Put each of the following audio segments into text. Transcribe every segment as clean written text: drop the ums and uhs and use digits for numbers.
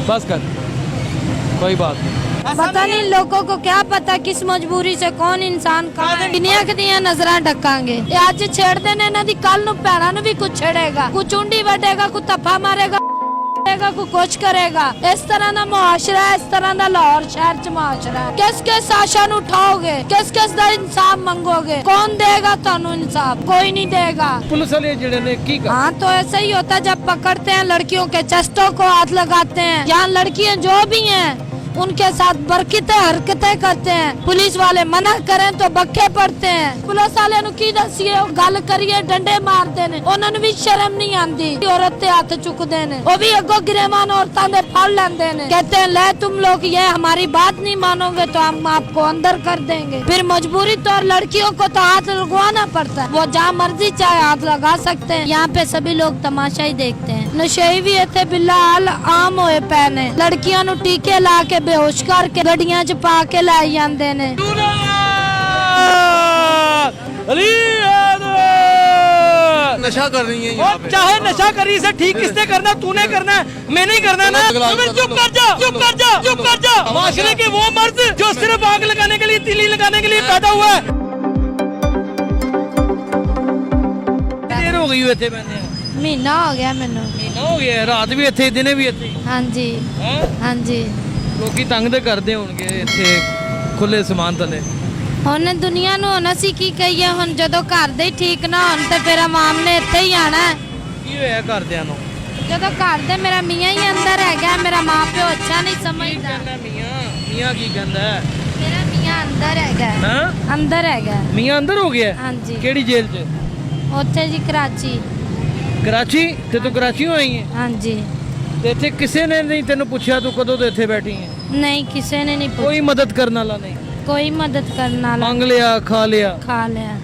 बस कर, कोई बात नहीं। पता नहीं लोगों को क्या पता किस मजबूरी से कौन इंसान किनिया किनिया नजर ढकांगे। आज छेड़ते ने ना दी कल नु पैरा नु भी कुछ छेड़ेगा, कुछ चुंडी वटेगा, कुछ तफा मारेगा, कुछ कुछ करेगा। इस तरह का मुआशरा है, इस तरह का लाहौर शहर च मुआशरा है। किस किस आशा नु उठाओगे, किस किस दा इंसाफ मंगोगे, कौन देगा थानू इंसाफ? कोई नहीं देगा। पुलिस वाले जिहड़े ने की कर हाँ तो ऐसा ही होता है जब पकड़ते हैं लड़कियों के चेस्टों को हाथ लगाते हैं। यहाँ लड़कियाँ जो भी हैं उनके साथ बरकते हरकतें करते हैं। पुलिस वाले मना करें तो बक्के पड़ते हैं। पुलिस वाले नु की दसिए गल करिए डंडे मारते ने, उन्होंने भी शर्म नहीं आती। औरत ते हाथ चुकते ने, वो भी अगो गिरेमान औरतां दे फड़ लेंदे ने। कहते हैं ले तुम लोग ये हमारी बात नहीं मानोगे तो हम आपको अंदर कर देंगे। फिर मजबूरी तो लड़कियों को तो हाथ लगवाना पड़ता है। वो जहाँ मर्जी चाहे हाथ लगा सकते हैं। यहाँ पे सभी लोग तमाशा ही देखते हैं। नशे भी इतने बिल्लाल आम होए पे ने। लड़कियां नु टीके ला के बेहोश करके गड्डियां च पा के लाई जांदे ने। नशा कर रही है यहाँ पे। चाहे नशा करी से ठीक किसने करना, तूने करना है, मैं नहीं करना ना। चुप कर जा, चुप कर जा, चुप कर जा। माशरे के वो मर्द जो सिर्फ आग लगाने के लिए, तीली लगाने के लिए पैदा हुआ है। देर हो गई हुए थे मैंने, महीना हो गया मैनू। महीना हो गया, रात भी इत्थे दिने भी इत्थे। हाँ जी, हाँ जी। लोकी तंग ते करदे होणगे इत्थे खुले समान थले। ਹੁਣ ਦੁਨੀਆ ਨੂੰ ਹੁਣ ਅਸੀਂ ਕੀ ਕਹੀਏ। ਹੁਣ ਜਦੋਂ ਘਰ ਦੇ ਹੀ ਠੀਕ ਨਾ ਹੋਣ ਤੇ ਫਿਰ ਆਵਾਮ ਨੇ ਇੱਥੇ ਹੀ ਆਣਾ। ਕੀ ਹੋਇਆ ਘਰਦਿਆਂ ਨੂੰ? ਜਦੋਂ ਘਰ ਦੇ ਮੇਰਾ ਮੀਆਂ ਹੀ ਅੰਦਰ ਹੈਗਾ, ਮੇਰਾ ਮਾਂ ਪਿਓ ਅੱਛਾ ਨਹੀਂ ਸਮਝਦਾ। ਮੀਆਂ ਕੀ ਕਹਿੰਦਾ? ਮੇਰਾ ਮੀਆਂ ਅੰਦਰ ਹੈਗਾ। ਹਾਂ ਅੰਦਰ ਹੈਗਾ। ਮੀਆਂ ਅੰਦਰ ਹੋ ਗਿਆ? ਹਾਂਜੀ। ਕਿਹੜੀ ਜੇਲ੍ਹ 'ਚ? ਉੱਥੇ ਜੀ ਕਰਾਚੀ। ਕਰਾਚੀ? ਤੇ ਤੂੰ ਕਰਾਚੀ ਆਈ ਹੈ? ਹਾਂਜੀ। ਤੇ ਇੱਥੇ ਕਿਸੇ ਨੇ ਨਹੀਂ ਤੈਨੂੰ ਪੁੱਛਿਆ ਤੂੰ ਕਦੋਂ ਤੋਂ ਇੱਥੇ ਬੈਠੀ ਹੈ? ਨਹੀਂ ਕਿਸੇ ਨੇ ਨਹੀਂ ਕੋਈ ਮਦਦ ਕਰਨ ਵਾਲਾ ਨਹੀਂ? ਕੋਈ ਮਦਦ ਕਰਨ ਵਾਲਾ। ਮੰਗ ਲਿਆ, ਖਾ ਲਿਆ? ਖਾ ਲਿਆ।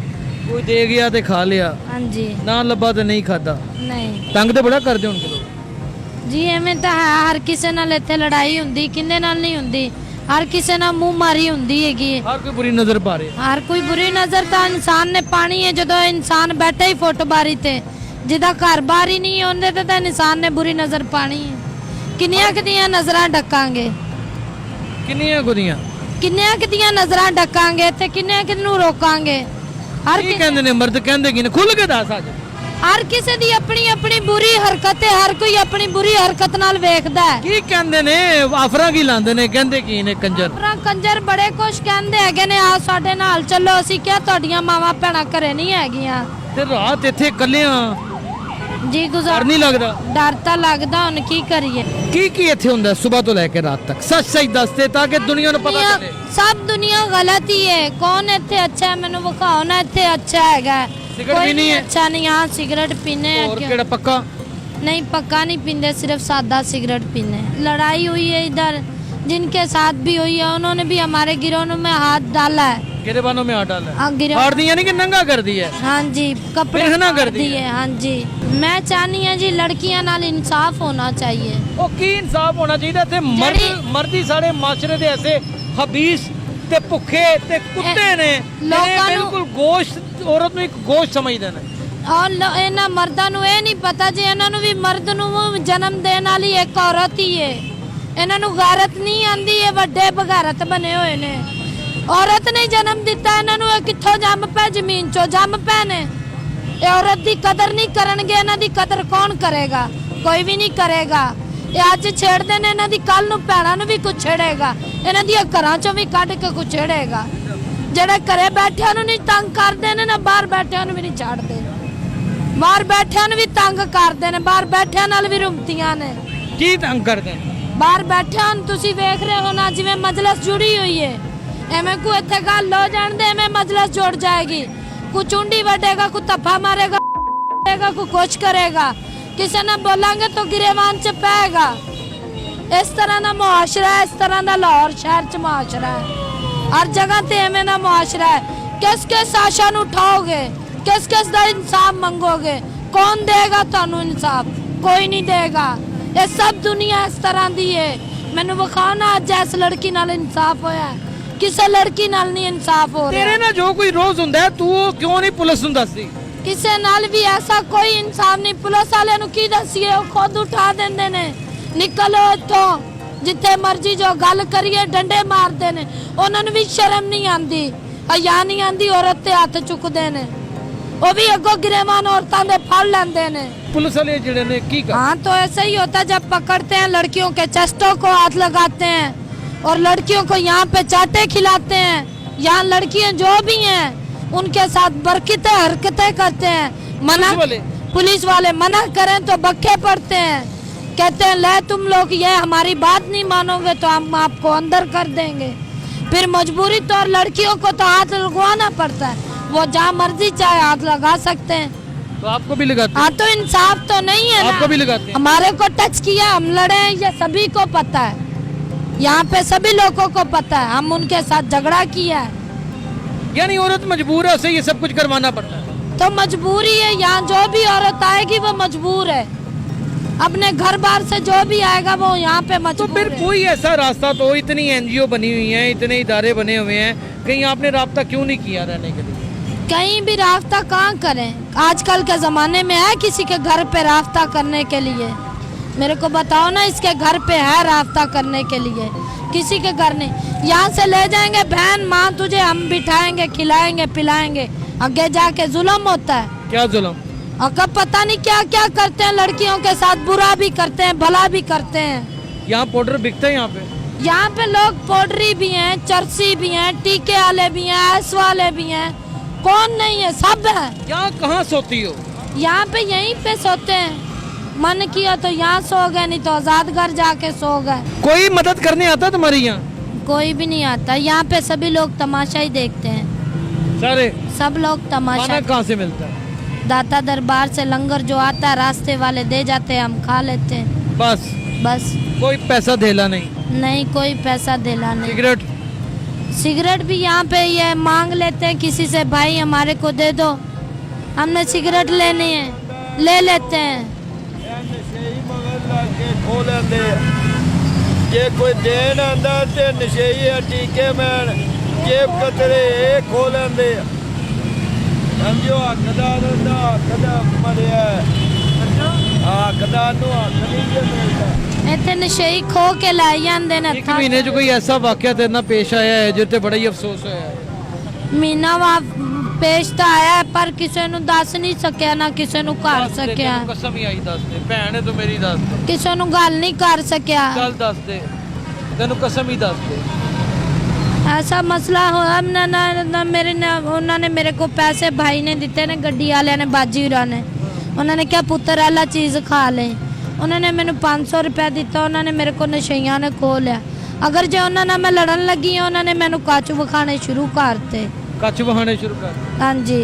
ਕੋਈ ਦੇ ਗਿਆ ਤੇ ਖਾ ਲਿਆ? ਹਾਂਜੀ। ਨਾ ਲੱਭਾ ਤੇ ਨਹੀਂ ਖਾਦਾ? ਨਹੀਂ। ਤੰਗ ਤੇ ਬੜਾ ਕਰਦੇ ਹੋਣਗੇ ਲੋਕ। ਜੀ ਐਵੇਂ ਤਾਂ ਹੈ, ਹਰ ਕਿਸੇ ਨਾਲ ਇੱਥੇ ਲੜਾਈ ਹੁੰਦੀ, ਕਿੰਨੇ ਨਾਲ ਨਹੀਂ ਹੁੰਦੀ। ਹਰ ਕਿਸੇ ਨਾਲ ਮੂੰਹ ਮਾਰੀ ਹੁੰਦੀ ਹੈਗੀ। ਹਰ ਕੋਈ ਬੁਰੀ ਨਜ਼ਰ ਪਾ ਰਿਹਾ। ਹਰ ਕੋਈ ਬੁਰੀ ਨਜ਼ਰ ਤਾਂ ਇਨਸਾਨ ਨੇ ਪਾਣੀ ਹੈ। ਜਦੋਂ ਇਨਸਾਨ ਬੈਠਾ ਹੀ ਫੁੱਟਬਾਰੀ ਤੇ, ਜਿਹਦਾ ਘਰ ਬਾਰ ਹੀ ਨਹੀਂ ਉਹਦੇ ਤੇ ਤਾਂ ਇਨਸਾਨ ਨੇ ਬੁਰੀ ਨਜ਼ਰ ਪਾਣੀ ਹੈ। ਕਿੰਨੀਆਂ ਕਿੰਨੀਆਂ ਨਜ਼ਰਾਂ ਢਕਾਂਗੇ, ਕਿੰਨੀਆਂ ਕੁਦੀਆਂ ਕਿੰਨੀਆਂ ਕਿੰਨੀਆਂ ਨਜ਼ਰਾਂ ਢਕਾਂਗੇ ਤੇ ਕਿੰਨੇ ਕਿੰਨੂੰ ਰੋਕਾਂਗੇ। ਹਰ ਕੀ ਕਹਿੰਦੇ ਨੇ ਮਰਦ, ਕਹਿੰਦੇ ਕੀ ਨੇ? ਖੁੱਲ ਕੇ ਦੱਸ ਅੱਜ। ਹਰ ਕਿਸੇ ਦੀ ਆਪਣੀ ਆਪਣੀ ਬੁਰੀ ਹਰਕਤ ਹੈ। ਹਰ ਕੋਈ ਆਪਣੀ ਬੁਰੀ ਹਰਕਤ ਨਾਲ ਵੇਖਦਾ ਹੈ। ਕੀ ਕਹਿੰਦੇ ਨੇ? ਆਫਰਾਂ ਕੀ ਲਾਉਂਦੇ ਨੇ? ਕਹਿੰਦੇ ਕੀ ਨੇ ਕੰਜਰ? ਆਫਰਾਂ ਕੰਜਰ ਬੜੇ ਕੁਛ ਕਹਿੰਦੇ ਹੈਗੇ ਨੇ। ਆ ਸਾਡੇ ਨਾਲ ਚੱਲੋ। ਅਸੀਂ ਕਿਹਾ ਤੁਹਾਡੀਆਂ ਮਾਵਾਂ ਭੈਣਾਂ ਘਰੇ ਨਹੀਂ ਹੈਗੀਆਂ ਤੇ ਰਾਤ ਇੱਥੇ ਇਕੱਲਿਆਂ ਜੀ ਡਰ ਗੁਜ਼ਾਰ ਨਹੀਂ ਲੱਗਦਾ? ਡਰ ਤਾਂ ਲੱਗਦਾ। ਹੁਣ ਕੀ ਕਰੀਏ। ਕੀ ਇੱਥੇ ਹੁੰਦਾ ਸਵੇਰ ਤੋਂ ਲੈ ਕੇ ਰਾਤ ਤੱਕ? ਸੱਚ ਸੱਚ ਦੱਸਦੇ ਤਾਂ ਕਿ ਦੁਨੀਆ ਨੂੰ ਪਤਾ ਚੱਲੇ। सब दुनिया गलत ही है। कौन इतने अच्छा है? मैंने विखाओ ना इतने अच्छा है। सिगरेट कोई पीनी नहीं है? अच्छा नहीं। हाँ सिगरेट पीने हैं। और क्यों? केड़ा पक्का? नहीं पक्का नहीं पीते, सिर्फ सादा सिगरेट पीने। लड़ाई हुई है इधर, जिनके साथ भी हुई है उन्होंने भी हमारे गिरोह में हाथ डाला है। केरे बानों में हाथ डाला है? हाँ गिरोह। फाड़ दिया नहीं कि नंगा कर दिया है? हाँ जी, कपड़े पहना कर फाड़ दिए। हाँ जी। मैं चाहनी है जी लड़कियां नाल इंसाफ होना चाहिए। ਉਹ ਕੀ ਇਨਸਾਫ ਹੋਣਾ ਚਾਹੀਦਾ ਤੇ ਮਰਦੀ ਸਾਡੇ ਮਾਸ਼ਰੇ ਦੇ ਐਸੇ ਹਬੀਸ ਤੇ ਭੁੱਖੇ ਤੇ ਕੁੱਤੇ ਨੇ ਲੋਕਾਂ ਨੂੰ ਬਿਲਕੁਲ ਗੋਸ਼ਤ, ਔਰਤ ਨੂੰ ਇੱਕ ਗੋਸ਼ਤ ਸਮਝਦੇ ਨੇ। और ਇਹਨਾਂ ਮਰਦਾਂ ਨੂੰ ਇਹ ਨਹੀਂ ਪਤਾ ਜੀ ਇਹਨਾਂ ਨੂੰ ਵੀ ਮਰਦ ਨੂੰ ਜਨਮ ਦੇਣ ਵਾਲੀ ਇੱਕ ਔਰਤ ਹੀ ਹੈ। ਇਹਨਾਂ ਨੂੰ ਗੈਰਤ ਨਹੀਂ ਆਂਦੀ। ਇਹ ਵੱਡੇ ਬਗਾਰਤ ਬਣੇ ਹੋਏ ਨੇ। ਔਰਤ ਨੇ ਜਨਮ ਦਿੱਤਾ ਇਹਨਾਂ ਨੂੰ। ਇਹ ਕਿੱਥੋਂ ਜੰਮ ਪੈ? ਜ਼ਮੀਨ ਚੋਂ ਜੰਮ ਪੈ ਨੇ। ਇਹ ਔਰਤ ਦੀ ਕਦਰ ਨਹੀਂ ਕਰਨਗੇ। ਇਹਨਾਂ ਦੀ ਕਦਰ ਕੌਣ ਕਰੇਗਾ? ਕੋਈ ਵੀ ਨਹੀਂ ਕਰੇਗਾ। ਇਹ ਅੱਜ ਛੇੜਦੇ ਨੇ, ਇਹਨਾਂ ਦੀ ਕੱਲ ਨੂੰ ਭੈਣਾਂ ਨੂੰ ਵੀ ਕੁਛ ਛੇੜੇਗਾ। ਇਹਨਾਂ ਦੀਆਂ ਘਰਾਂ ਚੋਂ ਵੀ ਕੱਢ ਕੇ ਕੁਛ ਛੇੜੇਗਾ। ਜਿਹੜੇ ਘਰੇ ਬੈਠਿਆਂ ਨੂੰ ਨਹੀਂ ਤੰਗ ਕਰਦੇ ਨੇ ਨਾ, ਬਾਹਰ ਬੈਠਿਆਂ ਨੂੰ ਵੀ ਨਹੀਂ ਛੱਡਦੇ। ਬਾਹਰ ਬੈਠਿਆਂ ਨੂੰ ਵੀ ਤੰਗ ਕਰਦੇ ਨੇ। ਬਾਹਰ ਬੈਠਿਆਂ ਨਾਲ ਵੀ ਰੁਮਤੀਆਂ ਨੇ। ਕੀ ਤੰਗ ਕਰਦੇ ਨੇ? ਬਾਹਰ ਬੈਠਿਆਂ ਨੂੰ ਤੁਸੀਂ ਵੇਖ ਰਹੇ ਹੋ ਨਾ, ਜਿਵੇਂ ਮਜਲਿਸ ਜੁੜੀ ਹੋਈ ਹੈ। ਐਵੇਂ ਕੋ ਇੱਥੇ ਗੱਲ ਹੋ ਜਾਣਦੇ ਐਵੇਂ ਮਜਲਿਸ ਜੁੜ ਜਾਏਗੀ। ਕੋ ਚੁੰਡੀ ਵਟੇਗਾ, ਕੋ ਤਫਾ ਮਾਰੇਗਾ, ਕੋ ਕੁਛ ਕਰੇਗਾ। ਕਿਸੇ ਨੇ ਬੋਲਾਂਗੇ तो गिरेवान च पेगा। इस तरह का मुआशरा है। इस तरह का लाहौर शहर च मुआशरा है। हर जगह ते एवें दा मुआशरा है। किस किस आशा नूं उठाओगे, किस किस दा इंसाफ मंगोगे, कौन देगा थानू इंसाफ? कोई नहीं देगा। ये सब दुनिया इस तरह दी है। मैनू विखाओ ना अज इस लड़की नाल इंसाफ होया। किसी लड़की नाल नहीं इंसाफ हो रहा। तेरे ना जो कोई रोज हुंदा है तू क्यों नहीं पुलिस नूं दसदी? किसी नाल भी ऐसा कोई इंसाफ नहीं। पुलिस वाले नूं की दसीए, खुद उठा देंदे ने। निकलो इत्थों। जिथे मर्जी जो गल करिए डंडे मारते ने, उन्होंने भी शर्म नहीं आती, हया नहीं आती, औरत ते हाथ चुकते ने, वो भी अगो गिरेमान औरतों दे फड़ लेंदे ने। पुलिस वाले जिहड़े ने की कर हाँ तो ऐसा ही होता है, जब पकड़ते हैं लड़कियों के चेस्टों को हाथ लगाते हैं और लड़कियों को यहाँ पे चाटे खिलाते हैं। यहाँ लड़कियाँ जो भी हैं उनके साथ बरकते हरकतें करते हैं। मना पुलिस वाले मना करें तो बक्के पड़ते हैं, कहते हैं ले तुम लोग ये हमारी बात नहीं मानोगे तो हम आपको अंदर कर देंगे। फिर मजबूरी तौर लड़कियों को तो हाथ लगवाना पड़ता है, वो जहाँ मर्जी चाहे हाथ लगा सकते हैं। तो आपको भी लगाते हैं? हाँ तो इंसाफ तो नहीं है ना। आपको भी लगाते हैं? हमारे को टच किया, हम लड़े हैं, ये सभी को पता है, यहाँ पे सभी लोगों को पता है, हम उनके साथ झगड़ा किया है। यानी औरत मजबूर है, उसे ये सब कुछ करवाना पड़ता है? तो मजबूरी है, यहाँ जो भी औरत आएगी वो मजबूर है, अपने घर बार से जो भी आएगा वो यहाँ पे तो मजबूर फिर है। कोई ऐसा रास्ता तो, इतनी एनजीओ बनी हुई हैं, इतने इदारे बने हुए हैं, कहीं आपने राब्ता क्यों नहीं किया रहने के लिए? कहीं भी रास्ता कहाँ करें, आजकल के ज़माने में है किसी के घर पे रास्ता करने के लिए? मेरे को बताओ ना, इसके घर पे है रास्ता करने के लिए? किसी के घर नहीं। यहाँ से ले जाएंगे बहन माँ तुझे हम बिठाएंगे, खिलाएंगे, पिलाएंगे, आगे जाके जुल्म होता है। क्या जुल्म? और पता नहीं क्या क्या करते हैं लड़कियों के साथ, बुरा भी करते हैं भला भी करते हैं। यहाँ पाउडर बिकता है? यहाँ पे लोग पाउडरी भी हैं, चरसी भी हैं, टीके वाले भी हैं, ऐस वाले भी हैं, कौन नहीं है, सब है। यहाँ कहाँ सोती हो? यहाँ पे यहीं पे सोते हैं, मन किया तो यहाँ सो गए, नहीं तो आजाद घर जाके सो गए। कोई मदद करने आता तुम्हारी यहाँ? कोई भी नहीं आता, यहाँ पे सभी लोग तमाशा ही देखते हैं, सारे सब लोग तमाशा। खाना कहाँ से मिलता है? दाता दरबार से लंगर जो आता है रास्ते वाले दे जाते हैं, हम खा लेते हैं बस। कोई पैसा देला नहीं? नहीं, कोई पैसा देला नहीं। सिगरेट भी यहाँ पे ये मांग लेते हैं किसी से, भाई हमारे को दे दो, हमने सिगरेट लेनी है, ले लेते हैं। जे कोई देन आंदा ते नशेई टीके मैन जेब कतरे खो लेंदे, समझो हकदार दा हकदा मरिया, हकदार नु हक नहीं जे मिलता। इत्थे नशेई खो के लाई जांदे ने। एक महीने च कोई ऐसा वाकया तेरे नाल पेश आया है जिते बड़ा ही अफसोस होया है? महीना वा पेश तो आया है पर किसी नु दस नहीं सकिया, ना किसी नु कर सकिया। कसम ही आई दस दे, भैन है तू मेरी, दस दे। किसी नु गल नहीं कर सकिया। गल दस दे, तेनू कसम ही दस दे। ऐसा मसला हुआ उन्होंने मेरे को पैसे भाई ने दिते ने, गड्डी वाले ने, बाजी उरा ने, उन्होंने क्या पुत्र वाला चीज़ खा ले, उन्होंने मैंने 500 रुपया दिता, उन्होंने मेरे को नशेइयां ने खो लिया। अगर जो उन्होंने मैं लड़न लगी उन्होंने मैंने काचू विखाने शुरू करते। काचू विखाने शुरू कर? हाँ जी।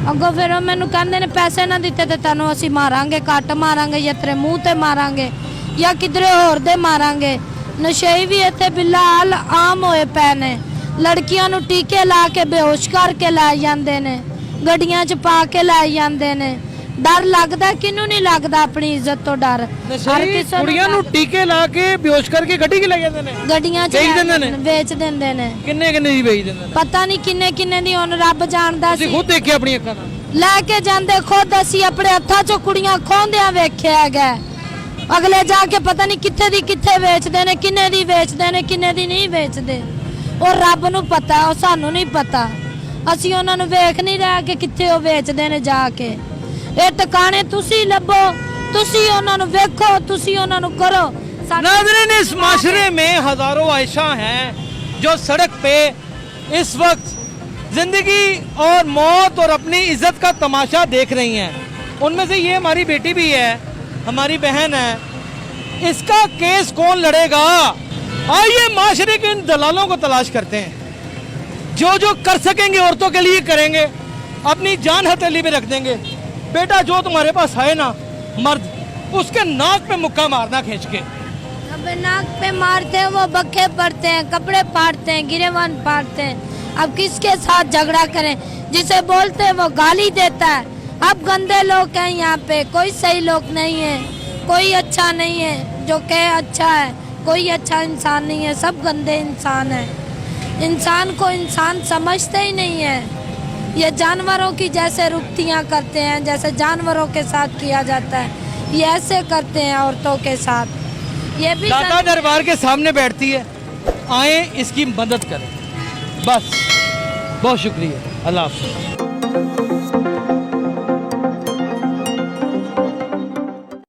अगो फिर मैंने कहते ने पैसे ना दिते तो तेनों असी मारांगे, कट मारांगे, या तेरे मुँह ते मारांगे, या किधरे होर दे मारांगे। नशेई भी इत्थे बिल्कुल आम होए पए ने, लड़कियां नूं टीके ला के बेहोश करके लै जांदे ने, गड्डियां च पा के लै जांदे ने। डर लगदा, किनू नहीं लगदा अपनी इज्जत तो डर? कुड़ियां नूं टीके ला के बेहोश करके गड्डी के ले जांदे ने, गड्डियां च बेच दिंदे ने। किन्ने किन्ने दी बेच दिंदे ने? पता नहीं किन्ने किन्ने दी, हुण रब जानदा। तुसीं खुद देखिया अपनी अक्खां नाल? लैके जांदे खुद, असी अपने हत्थां चों कुड़ियां खोंदियां वेखिया हैगा। अगले जाके पता नहीं कित्थे दी कित्थे बेचदे ने, किन्ने दी बेचदे ने, किन्ने दी नहीं बेचदे, और रब नूं पता, और सानू नहीं पता। असी उन्हां नूं वेख नहीं रहे कि कित्थे ओ बेचदे ने जाके। ये टकाने तुसी लभो, तुसी उन्हां नूं वेखो, तुसी उन्हां नूं करो। नाज़रीन, इस माशरे में हजारों आयशा हैं जो सड़क पे इस वक्त जिंदगी और मौत और अपनी इज्जत का तमाशा देख रही हैं। उनमें से ये हमारी बेटी भी है, हमारी बहन है। इसका केस कौन लड़ेगा? आइए माशरे के इन दलालों को तलाश करते हैं, जो जो कर सकेंगे औरतों के लिए करेंगे, अपनी जान हथेली पे रख देंगे। बेटा जो तुम्हारे पास है ना मर्द, उसके नाक पे मुक्का मारना खींच के। अब नाक पे मारते हैं, वो बक्के पड़ते हैं, कपड़े फाड़ते हैं, गिरेबान फाड़ते हैं। अब किसके साथ झगड़ा करें? जिसे बोलते हैं वो गाली देता है। अब गंदे लोग हैं यहाँ पे, कोई सही लोग नहीं है, कोई अच्छा नहीं है। जो कहे अच्छा है, कोई अच्छा इंसान नहीं है, सब गंदे इंसान है। इंसान को इंसान समझते ही नहीं है। ये जानवरों की जैसे रुख्तियाँ करते हैं, जैसे जानवरों के साथ किया जाता है, ये ऐसे करते हैं औरतों के साथ। ये भी दाता दरबार के सामने बैठती है, आए इसकी मदद करें, बस। बहुत शुक्रिया, अल्लाह हाफ़िज़।